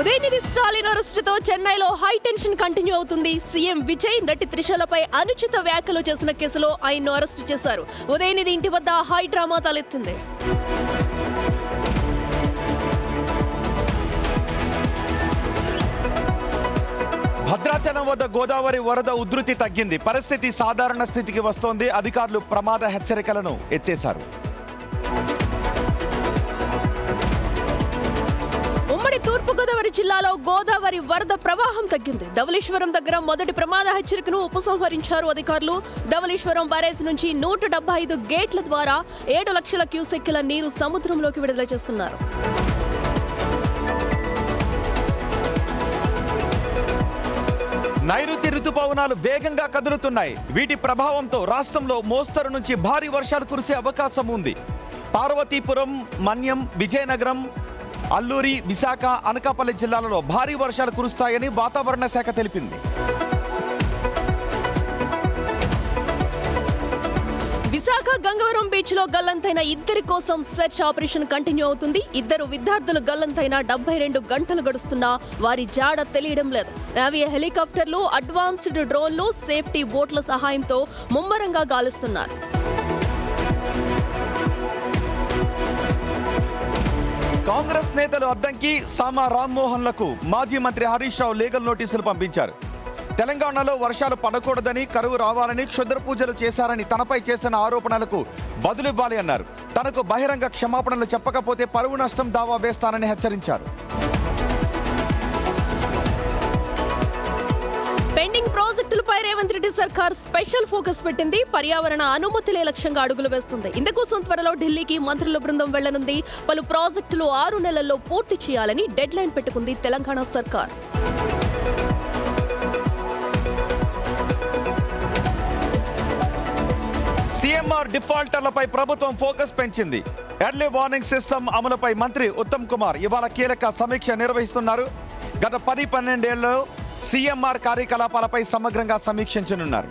ఉదయనిధి స్టాలిన్ అరెస్టుతో చెన్నైలో high tension continue అవుతుంది. CM Vijay నటి త్రిషలపై అనుచిత వ్యాఖ్యలు చేసిన కేసులో ఆయన్ను అరెస్టు చేశారు. ఉదయనిధి ఇంటి వద్ద హై డ్రామా తలెత్తింది. భద్రాచలం వద్ద గోదావరి వరద ఉధృతి తగ్గింది. పరిస్థితి సాధారణ స్థితికి వస్తోంది. అధికారులు ప్రమాద హెచ్చరికలను ఎత్తేశారు. ఉమ్మడి తూర్పుగోదావరి జిల్లాలో గోదావరి వరద ప్రవాహం తగ్గింది. ధవళేశ్వరం దగ్గర మొదటి ప్రమాద హెచ్చరికను ఉపసంహరించారు అధికారులు. ధవళేశ్వరం బ్యారేజ్ నుంచి 175 గేట్ల ద్వారా 7 లక్షల క్యూసెక్కుల నీరు సముద్రంలోకి విడుదల చేస్తున్నారు. నైరుతి రుతుపవనాలు వేగంగా కదులుతున్నాయి. వీటి ప్రభావంతో రాష్ట్రంలో మోస్తరు నుంచి భారీ వర్షాలు కురిసే అవకాశం ఉంది. పార్వతీపురం, మన్యం, విజయనగరం, అల్లూరి, విశాఖ, అనకాపల్లి జిల్లాలలో భారీ వర్షాలు కురుస్తాయని వాతావరణ శాఖ తెలిపింది. విశాఖ గంగవరం బీచ్ లో గల్లంతైన ఇద్దరి కోసం సెర్చ్ ఆపరేషన్ కంటిన్యూ అవుతుంది. ఇద్దరు విద్యార్థులు గల్లంతైన 72 గంటలు గడుస్తున్నా వారి జాడ తెలియడం లేదు. నేవీ హెలికాప్టర్లు, అడ్వాన్స్డ్ డ్రోన్లు, సేఫ్టీ బోట్ల సహాయంతో ముమ్మరంగా గాలిస్తున్నారు. కాంగ్రెస్ నేతలు అద్దంకి, సామా రామ్మోహన్లకు మాజీ మంత్రి హరీష్ రావు లీగల్ నోటీసులు పంపించారు. తెలంగాణలో వర్షాలు పడకూడదని, కరువు రావాలని క్షుద్ర పూజలు చేశారని తనపై చేస్తున్న ఆరోపణలకు బదులివ్వాలి అన్నారు. తనకు బహిరంగ క్షమాపణలు చెప్పకపోతే పరువు నష్టం దావా వేస్తానని హెచ్చరించారు. పెండింగ్ ప్రాజెక్టులపై రేవంత్ రెడ్డి సర్కార్ స్పెషల్ ఫోకస్ పెట్టింది. పర్యావరణ అనుమతులే లక్ష్యంగా అడుగులు వేస్తుంది. ఇందుకోసం త్వరలో ఢిల్లీకి మంత్రుల బృందం వెళ్లనుంది. పలు ప్రాజెక్టులు 6 నెలల్లో పూర్తి చేయాలని డెడ్ లైన్ పెట్టుకుంది తెలంగాణ సర్కార్. సీఎంఆర్ డిఫాల్టర్లపై ప్రభుత్వం ఫోకస్ పెంచింది. ఎర్లీ వార్నింగ్ సిస్టమ్ అమలుపై మంత్రి ఉత్తమ్ కుమార్ ఇవాళ కీలక సమీక్ష నిర్వహిస్తున్నారు. గత 10-12 ఏళ్లలో సీఎంఆర్ కార్యకలాపాలపై సమగ్రంగా సమీక్షించనున్నారు.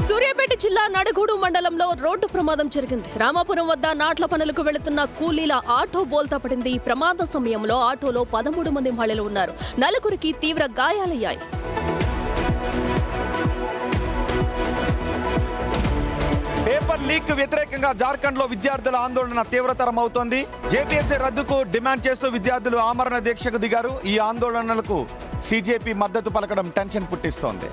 సూర్యాపేట జిల్లా నడగూడు మండలంలో రోడ్డు ప్రమాదం జరిగింది. రామాపురం వద్ద నాట్ల పనులకు వెళుతున్న కూలీల ఆటో బోల్తా పడింది. ఈ ప్రమాద సమయంలో ఆటోలో 13 మంది మహిళలు ఉన్నారు. 4 తీవ్ర గాయాలయ్యాయి. పేపర్ లీక్ వ్యతిరేకంగా జార్ఖండ్ లో విద్యార్థుల ఆందోళన తీవ్రతరం అవుతోంది. జేపీఎస్సీ రద్దుకు డిమాండ్ చేస్తూ విద్యార్థులు ఆమరణ దీక్షకు దిగారు. ఈ ఆందోళనలకు సీజేపీ మద్దతు పలకడం టెన్షన్ పుట్టిస్తోంది.